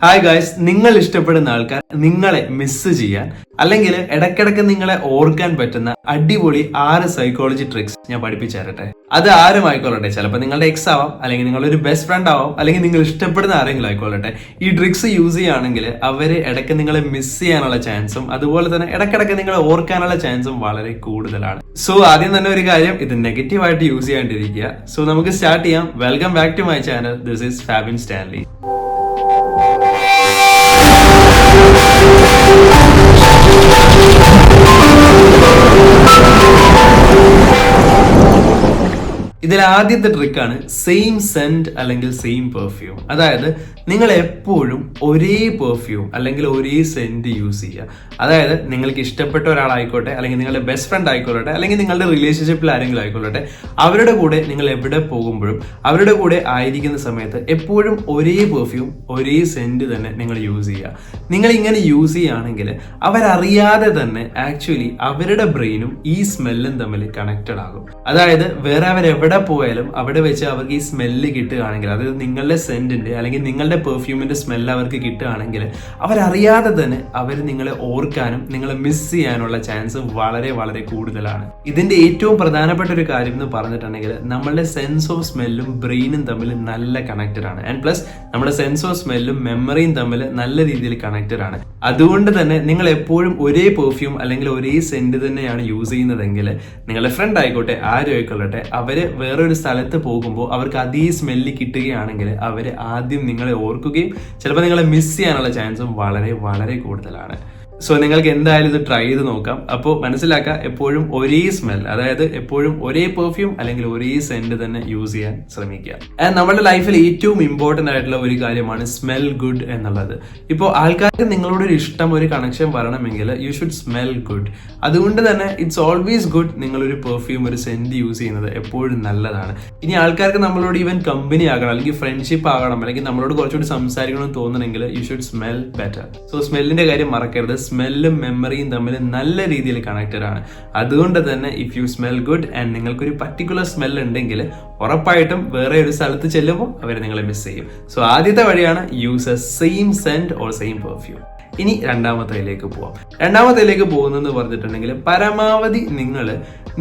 Hi guys, നിങ്ങൾ ഇഷ്ടപ്പെടുന്ന ആൾക്കാർ നിങ്ങളെ മിസ് ചെയ്യാൻ അല്ലെങ്കിൽ ഇടയ്ക്കിടയ്ക്ക് നിങ്ങളെ ഓർക്കാൻ പറ്റുന്ന അടിപൊളി 6 സൈക്കോളജി ട്രിക്സ് ഞാൻ പഠിപ്പിച്ചു തരട്ടെ. അത് ആരും ആയിക്കൊള്ളട്ടെ. ചിലപ്പോൾ നിങ്ങളുടെ എക്സ് ആവാം, അല്ലെങ്കിൽ നിങ്ങളുടെ ഒരു ബെസ്റ്റ് ഫ്രണ്ട് ആവാം, അല്ലെങ്കിൽ നിങ്ങൾ ഇഷ്ടപ്പെടുന്ന ആരെങ്കിലും ആയിക്കൊള്ളട്ടെ. ഈ ട്രിക്സ് യൂസ് ചെയ്യുകയാണെങ്കിൽ അവര് ഇടയ്ക്ക് നിങ്ങളെ മിസ് ചെയ്യാനുള്ള ചാൻസും അതുപോലെ തന്നെ ഇടയ്ക്കിടയ്ക്ക് നിങ്ങളെ ഓർക്കാനുള്ള ചാൻസും വളരെ കൂടുതലാണ്. സോ ആദ്യം തന്നെ ഒരു കാര്യം, ഇത് നെഗറ്റീവായിട്ട് യൂസ് ചെയ്യാണ്ടിരിക്കുക. സോ നമുക്ക് സ്റ്റാർട്ട് ചെയ്യാം. Welcome back to my channel. This is Fabin Stanley. ഇതിൽ ആദ്യത്തെ ട്രിക്കാണ് സെയിം സെന്റ് അല്ലെങ്കിൽ സെയിം പെർഫ്യൂം. അതായത് നിങ്ങൾ എപ്പോഴും ഒരേ പെർഫ്യൂം അല്ലെങ്കിൽ ഒരേ സെന്റ് യൂസ് ചെയ്യുക. അതായത് നിങ്ങൾക്ക് ഇഷ്ടപ്പെട്ട ഒരാളായിക്കോട്ടെ, അല്ലെങ്കിൽ നിങ്ങളുടെ ബെസ്റ്റ് ഫ്രണ്ട് ആയിക്കൊള്ളട്ടെ, അല്ലെങ്കിൽ നിങ്ങളുടെ റിലേഷൻഷിപ്പിൽ ആരെങ്കിലും ആയിക്കൊള്ളട്ടെ, അവരുടെ കൂടെ നിങ്ങൾ എവിടെ പോകുമ്പോഴും അവരുടെ കൂടെ ആയിരിക്കുന്ന സമയത്ത് എപ്പോഴും ഒരേ പെർഫ്യൂം ഒരേ സെന്റ് തന്നെ നിങ്ങൾ യൂസ് ചെയ്യുക. നിങ്ങൾ ഇങ്ങനെ യൂസ് ചെയ്യുകയാണെങ്കിൽ അവരറിയാതെ തന്നെ ആക്ച്വലി അവരുടെ ബ്രെയിനും ഈ സ്മെല്ലും തമ്മിൽ കണക്റ്റഡ് ആകും. അതായത് വേറെ അവരെവിടെ പോയാലും അവിടെ വെച്ച് അവർക്ക് ഈ സ്മെല്ല് കിട്ടുകയാണെങ്കിൽ, അതായത് നിങ്ങളുടെ സെന്റിന്റെ അല്ലെങ്കിൽ നിങ്ങളുടെ പെർഫ്യൂമിന്റെ സ്മെല്ല് അവർക്ക് കിട്ടുകയാണെങ്കിൽ അവരറിയാതെ തന്നെ അവർ നിങ്ങളെ ഓർക്കാനും നിങ്ങളെ മിസ് ചെയ്യാനുള്ള ചാൻസ് വളരെ വളരെ കൂടുതലാണ്. ഇതിന്റെ ഏറ്റവും പ്രധാനപ്പെട്ട ഒരു കാര്യം എന്ന് പറഞ്ഞിട്ടുണ്ടെങ്കിൽ നമ്മളുടെ സെൻസ് ഓഫ് സ്മെല്ലും ബ്രെയിനും തമ്മിൽ നല്ല കണക്റ്റഡ് ആണ്. ആൻഡ് പ്ലസ് നമ്മുടെ സെൻസ് ഓഫ് സ്മെല്ലും മെമ്മറിയും തമ്മിൽ നല്ല രീതിയിൽ കണക്റ്റഡ് ആണ്. അതുകൊണ്ട് തന്നെ നിങ്ങൾ എപ്പോഴും ഒരേ പെർഫ്യൂം അല്ലെങ്കിൽ ഒരേ സെന്റ് തന്നെയാണ് യൂസ് ചെയ്യുന്നതെങ്കിൽ നിങ്ങളുടെ ഫ്രണ്ട് ആയിക്കോട്ടെ ആരും ആയിക്കൊള്ളട്ടെ, അവര് വേറൊരു സ്ഥലത്ത് പോകുമ്പോൾ അവർക്ക് അതേ സ്മെല്ല് കിട്ടുകയാണെങ്കിൽ അവര് ആദ്യം നിങ്ങളെ ഓർക്കുകയും ചിലപ്പോൾ നിങ്ങളെ മിസ് ചെയ്യാനുള്ള ചാൻസും വളരെ വളരെ കൂടുതലാണ്. സോ നിങ്ങൾക്ക് എന്തായാലും ഇത് ട്രൈ ചെയ്ത് നോക്കാം. അപ്പോൾ മനസ്സിലാക്കുക, എപ്പോഴും ഒരേ സ്മെൽ, അതായത് എപ്പോഴും ഒരേ പെർഫ്യൂം അല്ലെങ്കിൽ ഒരേ സെന്റ് തന്നെ യൂസ് ചെയ്യാൻ ശ്രമിക്കുക. ആൻഡ് നമ്മുടെ ലൈഫിൽ ഏറ്റവും ഇമ്പോർട്ടന്റ് ആയിട്ടുള്ള ഒരു കാര്യമാണ് സ്മെൽ ഗുഡ് എന്നുള്ളത്. ഇപ്പോൾ ആൾക്കാർക്ക് നിങ്ങളോടൊരു ഇഷ്ടം, ഒരു കണക്ഷൻ വരണമെങ്കിൽ യു ഷുഡ് സ്മെൽ ഗുഡ്. അതുകൊണ്ട് തന്നെ ഇറ്റ്സ് ഓൾവേസ് ഗുഡ് നിങ്ങളൊരു പെർഫ്യൂം, ഒരു സെന്റ് യൂസ് ചെയ്യുന്നത് എപ്പോഴും നല്ലതാണ്. ഇനി ആൾക്കാർക്ക് നമ്മളോട് ഈവൻ കമ്പനി ആകണം, അല്ലെങ്കിൽ ഫ്രണ്ട്ഷിപ്പ് ആകണം, അല്ലെങ്കിൽ നമ്മളോട് കുറച്ചുകൂടി സംസാരിക്കണമെന്ന് തോന്നണമെങ്കിൽ you should smell better. So സ്മെല്ലിന്റെ കാര്യം മറക്കരുത്. സ്മെല്ലും മെമ്മറിയും തമ്മിൽ നല്ല രീതിയിൽ കണക്റ്റഡ് ആണ്. അതുകൊണ്ട് തന്നെ if you smell good and നിങ്ങൾക്കൊരു പർട്ടിക്കുലർ സ്മെൽ ഉണ്ടെങ്കിൽ ഉറപ്പായിട്ടും വേറെ ഒരു സ്ഥലത്ത് ചെല്ലുമ്പോൾ അവർ നിങ്ങളെ മിസ് ചെയ്യും. സോ ആദ്യത്തെ വഴിയാണ് use A same saint or same perfume. ഇനി രണ്ടാമത്തേലേക്ക് പോവാം. രണ്ടാമത്തേലേക്ക് പോകുന്നതെന്ന് പറഞ്ഞിട്ടുണ്ടെങ്കിൽ പരമാവധി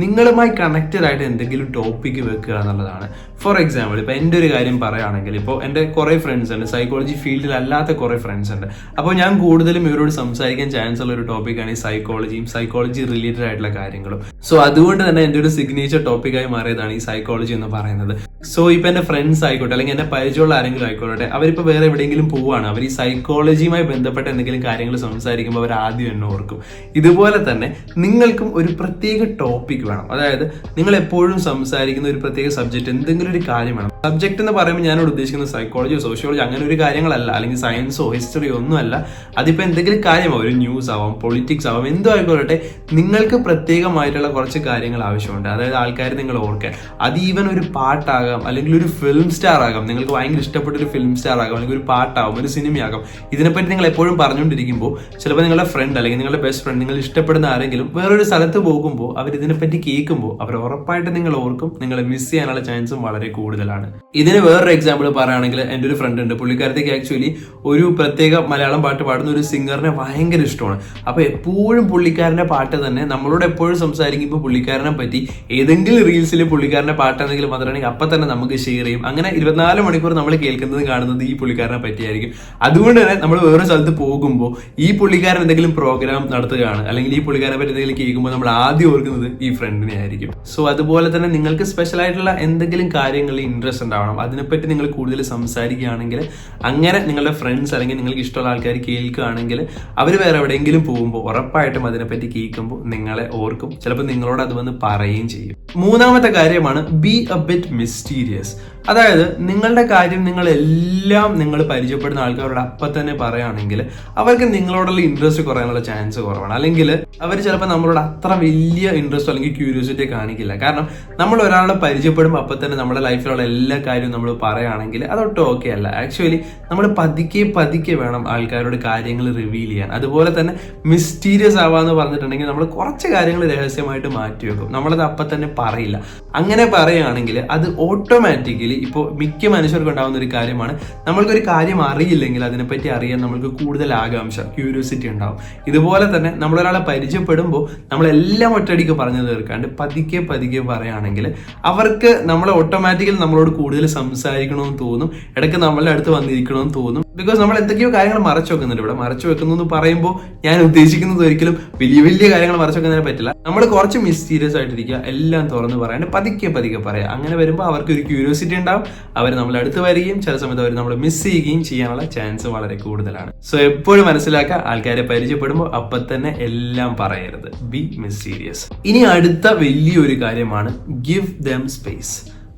നിങ്ങളുമായി കണക്റ്റഡ് ആയിട്ട് എന്തെങ്കിലും ടോപ്പിക്ക് വെക്കുക എന്നുള്ളതാണ്. ഫോർ എക്സാമ്പിൾ, ഇപ്പൊ എൻ്റെ ഒരു കാര്യം പറയുകയാണെങ്കിൽ, ഇപ്പോൾ എൻ്റെ കുറെ ഫ്രണ്ട്സ് ഉണ്ട്, സൈക്കോളജി ഫീൽഡിൽ അല്ലാത്ത കുറെ ഫ്രണ്ട്സ് ഉണ്ട്. അപ്പോൾ ഞാൻ കൂടുതലും ഇവരോട് സംസാരിക്കാൻ ചാൻസ് ഉള്ള ഒരു ടോപ്പിക്കാണ് ഈ സൈക്കോളജിയും സൈക്കോളജി റിലേറ്റഡ് ആയിട്ടുള്ള കാര്യങ്ങളും. സോ അതുകൊണ്ട് തന്നെ എൻ്റെ ഒരു സിഗ്നേച്ചർ ടോപ്പിക്കായി മാറിയതാണ് ഈ സൈക്കോളജി എന്ന് പറയുന്നത്. സോ ഇപ്പൊ എൻ്റെ ഫ്രണ്ട്സ് ആയിക്കോട്ടെ, അല്ലെങ്കിൽ എന്നെ പരിചയമുള്ള ആരെങ്കിലും ആയിക്കോട്ടെ, അവരിപ്പോൾ വേറെ എവിടെയെങ്കിലും പോവുകയാണ്, അവർ ഈ സൈക്കോളജിയുമായി ബന്ധപ്പെട്ട എന്തെങ്കിലും കാര്യങ്ങൾ സംസാരിക്കുമ്പോൾ അവർ ആദ്യം എന്നെ ഓർക്കും. ഇതുപോലെ തന്നെ നിങ്ങൾക്കും ഒരു പ്രത്യേക ടോപ്പിക് വേണം. അതായത് നിങ്ങൾ എപ്പോഴും സംസാരിക്കുന്ന ഒരു പ്രത്യേക സബ്ജക്ട്, എന്തെങ്കിലും ഒരു കാര്യം വേണം. സബ്ജക്ട് എന്ന് പറയുമ്പോൾ ഞാനോട് ഉദ്ദേശിക്കുന്നത് സൈക്കോളജിയോ സോഷ്യോളജി അങ്ങനെ ഒരു കാര്യങ്ങളല്ല, അല്ലെങ്കിൽ സയൻസോ ഹിസ്റ്ററിയോ ഒന്നുമല്ല. അതിപ്പോൾ എന്തെങ്കിലും കാര്യമാവും, ഒരു ന്യൂസ് ആവാം, പൊളിറ്റിക്സ് ആവാം, എന്തോ ആയിക്കോട്ടെ, നിങ്ങൾക്ക് പ്രത്യേകമായിട്ടുള്ള കുറച്ച് കാര്യങ്ങൾ ആവശ്യമുണ്ട്. അതായത് ആൾക്കാർ നിങ്ങൾ ഓർക്കാൻ. അത് ഈവൻ ഒരു പാട്ടാകാം, അല്ലെങ്കിൽ ഒരു ഫിലിം സ്റ്റാർ ആകാം, നിങ്ങൾക്ക് ഭയങ്കര ഇഷ്ടപ്പെട്ട ഒരു ഫിലിം സ്റ്റാർ ആകാം, അല്ലെങ്കിൽ ഒരു പാട്ടാകും, ഒരു സിനിമയാകാം. ഇതിനെപ്പറ്റി നിങ്ങൾ എപ്പോഴും പറഞ്ഞുകൊണ്ടിരിക്കുമ്പോൾ ചിലപ്പോൾ നിങ്ങളുടെ ഫ്രണ്ട് അല്ലെങ്കിൽ നിങ്ങളുടെ ബെസ്റ്റ് ഫ്രണ്ട്, നിങ്ങൾ ഇഷ്ടപ്പെടുന്ന ആരെങ്കിലും വേറൊരു സ്ഥലത്ത് പോകുമ്പോൾ അവർ ഇതിനെപ്പറ്റി കേൾക്കുമ്പോൾ അവർ ഉറപ്പായിട്ട് നിങ്ങൾ ഓർക്കും, നിങ്ങളെ മിസ് ചെയ്യാനുള്ള ചാൻസും വളരെ കൂടുതലാണ്. ഇതിന് വേറൊരു എക്സാമ്പിൾ പറയുകയാണെങ്കിൽ, എൻ്റെ ഒരു ഫ്രണ്ട് ഉണ്ട്, പുള്ളിക്കാരത്തേക്ക് ആക്ച്വലി ഒരു പ്രത്യേക മലയാളം പാട്ട് പാടുന്ന ഒരു സിംഗറിനെ ഭയങ്കര ഇഷ്ടമാണ്. അപ്പൊ എപ്പോഴും പുള്ളിക്കാരന്റെ പാട്ട് തന്നെ നമ്മളോട് എപ്പോഴും സംസാരിക്കുമ്പോൾ പുള്ളിക്കാരനെ പറ്റി ഏതെങ്കിലും റീൽസിൽ പുള്ളിക്കാരന്റെ പാട്ട് എന്തെങ്കിലും വന്നിട്ടുണ്ടെങ്കിൽ അപ്പൊ തന്നെ നമുക്ക് ഷെയർ ചെയ്യും. അങ്ങനെ 24 മണിക്കൂർ നമ്മൾ കേൾക്കുന്നത് കാണുന്നത് ഈ പുള്ളിക്കാരനെ പറ്റിയായിരിക്കും. അതുകൊണ്ട് തന്നെ നമ്മൾ വേറെ സ്ഥലത്ത് പോകുമ്പോൾ ഈ പുള്ളിക്കാരൻ എന്തെങ്കിലും പ്രോഗ്രാം നടത്തുകയാണ്, അല്ലെങ്കിൽ ഈ പുള്ളിക്കാരനെ പറ്റി എന്തെങ്കിലും കേൾക്കുമ്പോൾ നമ്മൾ ആദ്യം ഓർക്കുന്നത് ഈ ഫ്രണ്ടിനെ ആയിരിക്കും. സോ അതുപോലെ തന്നെ നിങ്ങൾക്ക് സ്പെഷ്യൽ ആയിട്ടുള്ള എന്തെങ്കിലും കാര്യങ്ങളിൽ ഇൻട്രസ്റ്റ് ഉണ്ടാവണം, അതിനെപ്പറ്റി നിങ്ങൾ കൂടുതൽ സംസാരിക്കുകയാണെങ്കിൽ, അങ്ങനെ നിങ്ങളുടെ ഫ്രണ്ട്സ് അല്ലെങ്കിൽ നിങ്ങൾക്ക് ഇഷ്ടമുള്ള ആൾക്കാർ കേൾക്കുകയാണെങ്കിൽ അവർ വേറെ എവിടെയെങ്കിലും പോകുമ്പോൾ ഉറപ്പായിട്ടും അതിനെപ്പറ്റി കേൾക്കുമ്പോൾ നിങ്ങളെ ഓർക്കും, ചിലപ്പോൾ നിങ്ങളോട് അത് വന്ന് പറയുകയും ചെയ്യും. മൂന്നാമത്തെ കാര്യമാണ് ബി എ ബിറ്റ് മിസ്റ്റീരിയസ്. അതായത് നിങ്ങളുടെ കാര്യം നിങ്ങൾ പരിചയപ്പെടുന്ന ആൾക്കാരോട് അപ്പം തന്നെ പറയുകയാണെങ്കിൽ അവർക്ക് നിങ്ങളോടുള്ള ഇൻട്രസ്റ്റ് കുറയാനുള്ള ചാൻസ് കുറവാണ്. അല്ലെങ്കിൽ അവർ ചിലപ്പോൾ നമ്മളോട് അത്ര വലിയ ഇൻട്രസ്റ്റ് അല്ലെങ്കിൽ ക്യൂരിയോസിറ്റി കാണിക്കില്ല. കാരണം നമ്മൾ ഒരാളെ പരിചയപ്പെടുമ്പോൾ അപ്പം തന്നെ നമ്മുടെ ലൈഫിലുള്ള എല്ലാ കാര്യവും നമ്മൾ പറയുകയാണെങ്കിൽ അതൊട്ടും ഓക്കെ അല്ല. ആക്ച്വലി നമ്മൾ പതുക്കെ വേണം ആൾക്കാരോട് കാര്യങ്ങൾ റിവീൽ ചെയ്യാൻ. അതുപോലെ തന്നെ മിസ്റ്റീരിയസ് ആവാന്ന് പറഞ്ഞിട്ടുണ്ടെങ്കിൽ നമ്മൾ കുറച്ച് കാര്യങ്ങൾ രഹസ്യമായിട്ട് മാറ്റി വെക്കും, നമ്മളത് അപ്പം തന്നെ പറയില്ല. അങ്ങനെ പറയുകയാണെങ്കിൽ അത് ഓട്ടോമാറ്റിക്കലി ഇപ്പോൾ മിക്ക മനുഷ്യർക്കും ഉണ്ടാകുന്ന ഒരു കാര്യമാണ്, നമ്മൾക്കൊരു കാര്യം അറിയില്ലെങ്കിൽ അതിനെപ്പറ്റി അറിയാൻ നമ്മൾക്ക് കൂടുതൽ ആകാംക്ഷ, ക്യൂരിയോസിറ്റി ഉണ്ടാവും. ഇതുപോലെ തന്നെ നമ്മളൊരാളെ പരിചയപ്പെടുമ്പോൾ നമ്മളെല്ലാം ഒറ്റയടിക്ക് പറഞ്ഞു തീർക്കാണ്ട് പതുക്കെ പതുക്കെ പറയുകയാണെങ്കിൽ അവർക്ക് നമ്മളെ ഓട്ടോമാറ്റിക്കലി നമ്മളോട് കൂടുതൽ സംസാരിക്കണമെന്ന് തോന്നും, ഇടയ്ക്ക് നമ്മളുടെ അടുത്ത് വന്നിരിക്കണമെന്ന് തോന്നും. ബിക്കോസ് നമ്മൾ എന്തൊക്കെയോ കാര്യങ്ങൾ മറച്ചു വെക്കുന്നുണ്ട്. ഇവിടെ മറച്ചു വെക്കുന്നു എന്ന് പറയുമ്പോൾ ഞാൻ ഉദ്ദേശിക്കുന്നത് ഒരിക്കലും വലിയ വലിയ കാര്യങ്ങൾ മറച്ചു വെക്കുന്നതിനെ പറ്റില്ല. നമ്മൾ കുറച്ച് മിസ്റ്റീരിയസ് ആയിട്ടിരിക്കുക, എല്ലാം തുറന്ന് പറയാണ്ട് പതുക്കെ പതുക്കെ പറയാം. അങ്ങനെ വരുമ്പോൾ അവർക്ക് ഒരു ക്യൂരിയോസിറ്റി ഉണ്ടാവും, അവർ നമ്മളെ അടുത്ത് വരികയും ചില സമയത്ത് അവർ നമ്മൾ മിസ് ചെയ്യുകയും ചെയ്യാനുള്ള ചാൻസ് വളരെ കൂടുതലാണ്. സോ എപ്പോഴും മനസ്സിലാക്കുക, ആൾക്കാരെ പരിചയപ്പെടുമ്പോൾ അപ്പം തന്നെ എല്ലാം പറയരുത്. B mysterious. ഇനി അടുത്ത വലിയൊരു കാര്യമാണ് ഗിവ് ദം സ്പേസ്.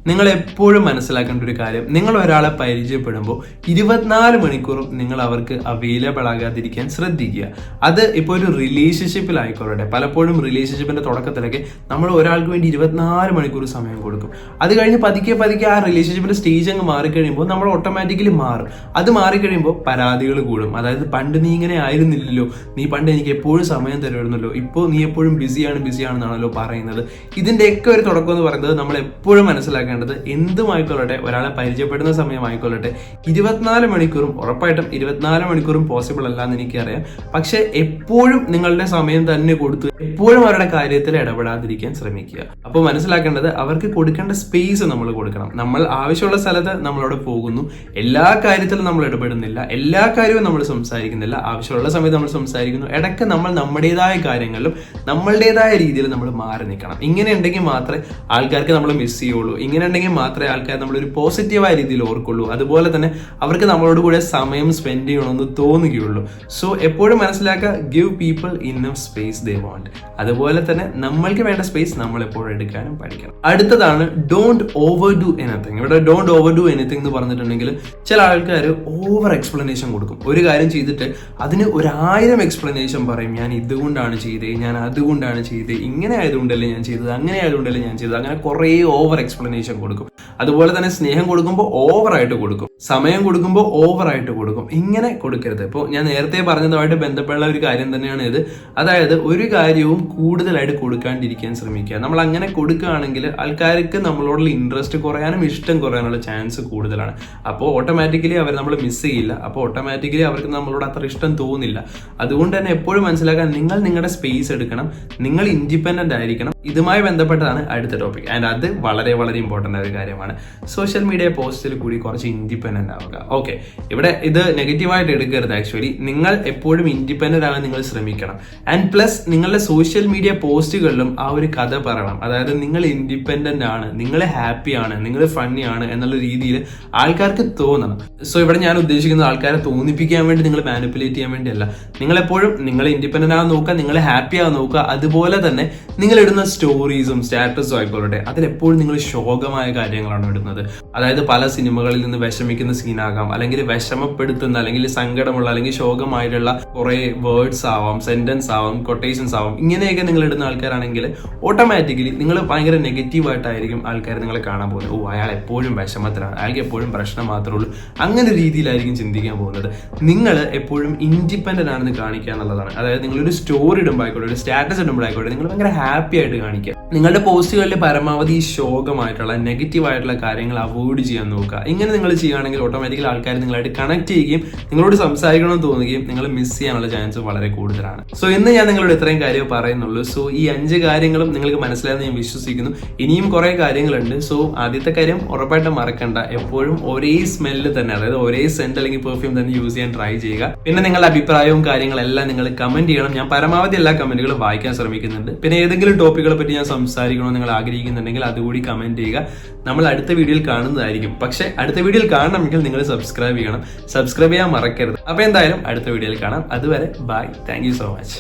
നിങ്ങൾ എപ്പോഴും മനസ്സിലാക്കേണ്ട ഒരു കാര്യം, നിങ്ങൾ ഒരാളെ പരിചയപ്പെടുമ്പോൾ 24 മണിക്കൂറും നിങ്ങൾ അവർക്ക് അവൈലബിൾ ആകാതിരിക്കാൻ ശ്രദ്ധിക്കുക. അത് ഇപ്പോൾ ഒരു റിലേഷൻഷിപ്പിലായിക്കോട്ടെ, പലപ്പോഴും റിലേഷൻഷിപ്പിന്റെ തുടക്കത്തിലൊക്കെ നമ്മൾ ഒരാൾക്ക് വേണ്ടി 24 മണിക്കൂർ സമയം കൊടുക്കും. അത് കഴിഞ്ഞ് പതുക്കെ പതുക്കെ ആ റിലേഷൻഷിപ്പിന്റെ സ്റ്റേജ് അങ്ങ് മാറിക്കഴിയുമ്പോൾ നമ്മൾ ഓട്ടോമാറ്റിക്കലി മാറും. അത് മാറിക്കഴിയുമ്പോൾ പരാതികൾ കൂടും. അതായത് പണ്ട് നീ ഇങ്ങനെ ആയിരുന്നില്ലല്ലോ, നീ പണ്ട് എനിക്ക് എപ്പോഴും സമയം തരുമായിരുന്നല്ലോ, ഇപ്പോൾ നീ എപ്പോഴും ബിസിയാണെന്നാണല്ലോ പറയുന്നത്. ഇതിന്റെയൊക്കെ ഒരു തുടക്കം എന്ന് പറയുന്നത് നമ്മൾ എപ്പോഴും മനസ്സിലാക്കേണ്ടത്, എന്തുമായിക്കൊള്ളട്ടെ, ഒരാളെ പരിചയപ്പെടുന്ന സമയമായിക്കൊള്ളട്ടെ, 24 മണിക്കൂറും ഉറപ്പായിട്ടും 24 മണിക്കൂറും പോസിബിൾ അല്ല എന്ന് എനിക്കറിയാം. പക്ഷെ എപ്പോഴും നിങ്ങളുടെ സമയം തന്നെ കൊടുത്ത് എപ്പോഴും അവരുടെ കാര്യത്തിൽ ഇടപെടാതിരിക്കാൻ ശ്രമിക്കുക. അപ്പോൾ മനസ്സിലാക്കേണ്ടത്, അവർക്ക് കൊടുക്കേണ്ട സ്പേസ് നമ്മൾ കൊടുക്കണം. നമ്മൾ ആവശ്യമുള്ള സ്ഥലത്ത് നമ്മളവിടെ പോകുന്നു, എല്ലാ കാര്യത്തിലും നമ്മൾ ഇടപെടുന്നില്ല, എല്ലാ കാര്യവും നമ്മൾ സംസാരിക്കുന്നില്ല, ആവശ്യമുള്ള സമയത്ത് നമ്മൾ സംസാരിക്കുന്നു. ഇടയ്ക്ക് നമ്മൾ നമ്മുടേതായ കാര്യങ്ങളിലും നമ്മളുടേതായ രീതിയിൽ നമ്മൾ മാറി നിൽക്കണം. ഇങ്ങനെ ഉണ്ടെങ്കിൽ മാത്രമേ ആൾക്കാർക്ക് നമ്മൾ മിസ് ചെയ്യുള്ളൂ. ഇങ്ങനെ ഉണ്ടെങ്കിൽ മാത്രമേ ആൾക്കാർ നമ്മളൊരു പോസിറ്റീവായ രീതിയിൽ ഓർക്കുള്ളൂ. അതുപോലെ തന്നെ അവർക്ക് നമ്മളോട് കൂടെ സമയം സ്പെൻഡ് ചെയ്യണമെന്ന് തോന്നുകയുള്ളൂ. സോ എപ്പോഴും മനസ്സിലാക്കുക, give people enough space they want. അതുപോലെ തന്നെ നമ്മൾക്ക് വേണ്ട സ്പേസ് നമ്മൾ എപ്പോഴും എടുക്കാനും പഠിക്കണം. അടുത്തതാണ് ഡോണ്ട് ഓവർ ഡു എനിത്തിങ്. ഇവിടെ ഡോണ്ട് ഓവർ ഡു എനിത്തിങ് എന്ന് പറഞ്ഞിട്ടുണ്ടെങ്കിൽ ചില ആൾക്കാർ ഓവർ എക്സ്പ്ലനേഷൻ കൊടുക്കും. ഒരു കാര്യം ചെയ്തിട്ട് അതിന് 1000 എക്സ്പ്ലനേഷൻ പറയും. ഞാൻ ഇതുകൊണ്ടാണ് ചെയ്തത്, ഞാൻ അതുകൊണ്ടാണ് ചെയ്തത്, ഇങ്ങനെ ആയതുകൊണ്ടല്ലേ ഞാൻ ചെയ്തത്, അങ്ങനെ ആയതുകൊണ്ടല്ലേ ഞാൻ ചെയ്തത്, അങ്ങനെ കുറേ ഓവർ എക്സ്പ്ലനേഷൻ കൊടുക്കും. അതുപോലെ തന്നെ സ്നേഹം കൊടുക്കുമ്പോൾ ഓവറായിട്ട് കൊടുക്കും, സമയം കൊടുക്കുമ്പോൾ ഓവറായിട്ട് കൊടുക്കും. ഇങ്ങനെ കൊടുക്കരുത്. ഇപ്പോൾ ഞാൻ നേരത്തെ പറഞ്ഞതുമായിട്ട് ബന്ധപ്പെട്ട ഒരു കാര്യം തന്നെയാണ് ഇത്. അതായത് ഒരു കാര്യവും കൂടുതലായിട്ട് കൊടുക്കാണ്ടിരിക്കാൻ ശ്രമിക്കുക. നമ്മൾ അങ്ങനെ കൊടുക്കുകയാണെങ്കിൽ ആൾക്കാർക്ക് നമ്മളോടുള്ള ഇൻട്രസ്റ്റ് കുറയാനും ഇഷ്ടം കുറയാനുള്ള ചാൻസ് കൂടുതലാണ്. അപ്പോൾ ഓട്ടോമാറ്റിക്കലി അവർ നമ്മൾ മിസ് ചെയ്യില്ല. അപ്പോൾ ഓട്ടോമാറ്റിക്കലി അവർക്ക് നമ്മളോട് അത്ര ഇഷ്ടം തോന്നില്ല. അതുകൊണ്ട് തന്നെ എപ്പോഴും മനസ്സിലാക്കാൻ, നിങ്ങൾ നിങ്ങളുടെ സ്പേസ് എടുക്കണം, നിങ്ങൾ ഇൻഡിപെൻഡന്റ് ആയിരിക്കണം. ഇതുമായി ബന്ധപ്പെട്ടതാണ് അടുത്ത ടോപ്പിക്. ആൻഡ് അത് വളരെ വളരെ ഇമ്പോർട്ടൻ്റ് ആയ ഒരു കാര്യമാണ്. സോഷ്യൽ മീഡിയ പോസ്റ്റിൽ കൂടി കുറച്ച് ഇൻഡിപെൻഡന്റ് ആവുക. ഓക്കെ, ഇവിടെ ഇത് നെഗറ്റീവായിട്ട് എടുക്കരുത്. ആക്ച്വലി നിങ്ങൾ എപ്പോഴും ഇൻഡിപെൻഡന്റ് ആകാൻ നിങ്ങൾ ശ്രമിക്കണം. ആൻഡ് പ്ലസ് നിങ്ങളുടെ സോഷ്യൽ മീഡിയ പോസ്റ്റുകളിലും ആ ഒരു കഥ പറയണം. അതായത് നിങ്ങൾ ഇൻഡിപെൻഡന്റ് ആണ്, നിങ്ങൾ ഹാപ്പിയാണ്, നിങ്ങൾ ഫണ്ണി ആണ് എന്നുള്ള രീതിയിൽ ആൾക്കാർക്ക് തോന്നണം. സോ ഇവിടെ ഞാൻ ഉദ്ദേശിക്കുന്നത് ആൾക്കാരെ തോന്നിപ്പിക്കാൻ വേണ്ടി, നിങ്ങൾ മാനിപ്പുലേറ്റ് ചെയ്യാൻ വേണ്ടിയല്ല. നിങ്ങളെപ്പോഴും നിങ്ങൾ ഇൻഡിപെൻഡന്റ് ആകാൻ നോക്കുക, നിങ്ങൾ ഹാപ്പി ആകാൻ നോക്കുക. അതുപോലെ തന്നെ നിങ്ങൾ ഇടുന്ന സ്റ്റോറീസും സ്റ്റാറ്റസും ആയിക്കോട്ടെ, അതിലെപ്പോഴും നിങ്ങൾ ശോകമായ കാര്യങ്ങളാണ് ഇടുന്നത്. അതായത് പല സിനിമകളിൽ നിന്ന് വിഷമിക്കുന്ന സീനാകാം, അല്ലെങ്കിൽ വിഷമപ്പെടുത്തുന്ന, അല്ലെങ്കിൽ സങ്കടമുള്ള, അല്ലെങ്കിൽ ശോകമായിട്ടുള്ള കുറെ വേർഡ്സ് ആവാം, സെന്റൻസ് ആവാം, കൊട്ടേഷൻസ് ആവാം. ഇങ്ങനെയൊക്കെ നിങ്ങൾ ഇടുന്ന ആൾക്കാരാണെങ്കിൽ ഓട്ടോമാറ്റിക്കലി നിങ്ങൾ ഭയങ്കര നെഗറ്റീവായിട്ടായിരിക്കും ആൾക്കാർ നിങ്ങളെ കാണാൻ പോകുന്നത്. ഓ, അയാൾ എപ്പോഴും വിഷമത്തിലാണ്, അയാൾക്ക് എപ്പോഴും പ്രശ്നം മാത്രമേ ഉള്ളൂ, അങ്ങനെ രീതിയിലായിരിക്കും ചിന്തിക്കാൻ പോകുന്നത്. നിങ്ങൾ എപ്പോഴും ഇൻഡിപെൻഡന്റ് ആണെന്ന് കാണിക്കുക എന്നുള്ളതാണ്. അതായത് നിങ്ങളൊരു സ്റ്റോറി ഇടുമ്പോൾ ആയിക്കോട്ടെ, ഒരു സ്റ്റാറ്റസ് ഇടുമ്പോൾ ആയിക്കോട്ടെ, നിങ്ങൾ ഭയങ്കര ഹാപ്പി ആയിട്ട് കാണിക്കുക. നിങ്ങളുടെ പോസ്റ്റുകളിൽ പരമാവധി ശോകമായിട്ടുള്ള നെഗറ്റീവ് ആയിട്ടുള്ള കാര്യങ്ങൾ അവോയ്ഡ് ചെയ്യാൻ നോക്കുക. ഇങ്ങനെ നിങ്ങൾ ചെയ്യുകയാണെങ്കിൽ ഓട്ടോമാറ്റിക്കലി ആൾക്കാർ നിങ്ങളായിട്ട് കണക്ട് ചെയ്യുകയും നിങ്ങളോട് സംസാരിക്കണമെന്ന് തോന്നുകയും നിങ്ങൾ മിസ് ചെയ്യാനുള്ള ചാൻസ് വളരെ കൂടുതലാണ്. സോ ഇന്ന് ഞാൻ നിങ്ങളോട് ഇത്രയും കാര്യം പറയുന്നുള്ളൂ. സോ ഈ 5 കാര്യങ്ങളും നിങ്ങൾക്ക് മനസ്സിലായെന്ന് ഞാൻ വിശ്വസിക്കുന്നു. ഇനിയും കുറെ കാര്യങ്ങളുണ്ട്. സോ ആദ്യത്തെ കാര്യം ഉറപ്പായിട്ടും മറക്കണ്ട, എപ്പോഴും ഒരേ സ്മെല്ല് തന്നെ, അതായത് ഒരേ സെന്റ് അല്ലെങ്കിൽ പെർഫ്യൂം തന്നെ യൂസ് ചെയ്യാൻ ട്രൈ ചെയ്യുക. പിന്നെ നിങ്ങളുടെ അഭിപ്രായവും കാര്യങ്ങളെല്ലാം നിങ്ങൾ കമന്റ് ചെയ്യണം. ഞാൻ പരമാവധി എല്ലാ കമന്റുകളും വായിക്കാൻ ശ്രമിക്കുന്നുണ്ട്. പിന്നെ ഏതെങ്കിലും ടോപ്പിക്കുകളെ പറ്റി ഞാൻ സംസാരിക്കണമെന്ന് നിങ്ങൾ ആഗ്രഹിക്കുന്നുണ്ടെങ്കിൽ അതുകൂടി കമന്റ് ചെയ്യുക. നമ്മൾ അടുത്ത വീഡിയോയിൽ കാണുന്നതായിരിക്കും. പക്ഷെ അടുത്ത വീഡിയോയിൽ കാണണമെങ്കിൽ നിങ്ങൾ സബ്സ്ക്രൈബ് ചെയ്യണം. സബ്സ്ക്രൈബ് ചെയ്യാൻ മറക്കരുത്. അപ്പൊ എന്തായാലും അടുത്ത വീഡിയോയിൽ കാണാം. അതുവരെ bye. Thank you so much.